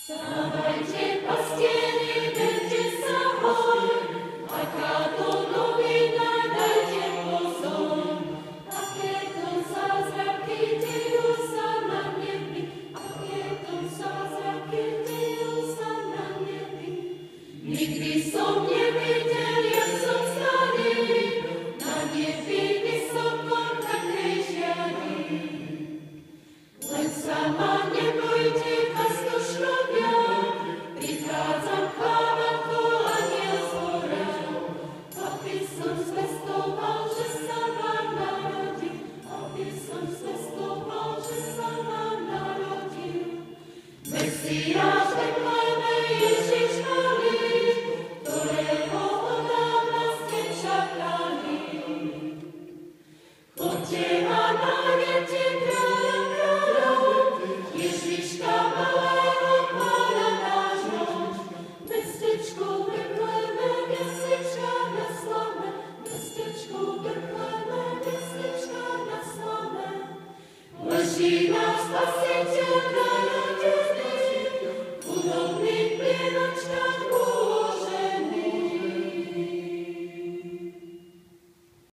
Wstawajcie, pastieri, będzie sabor, taka to nowina, dajcie pozor. Takie to zázraky dzieją sa na nebi, takie to zázraky dzieją sa na nebi. Nikdy som nevidel, jak som starý, na nebi vysoko takej žiary. Len sama nebojte, pastošovia, prichádzam k vám ako anjel z hora. Aby som zvestoval, že sa vám narodil, aby som zvestoval, že sa vám narodil. Mesia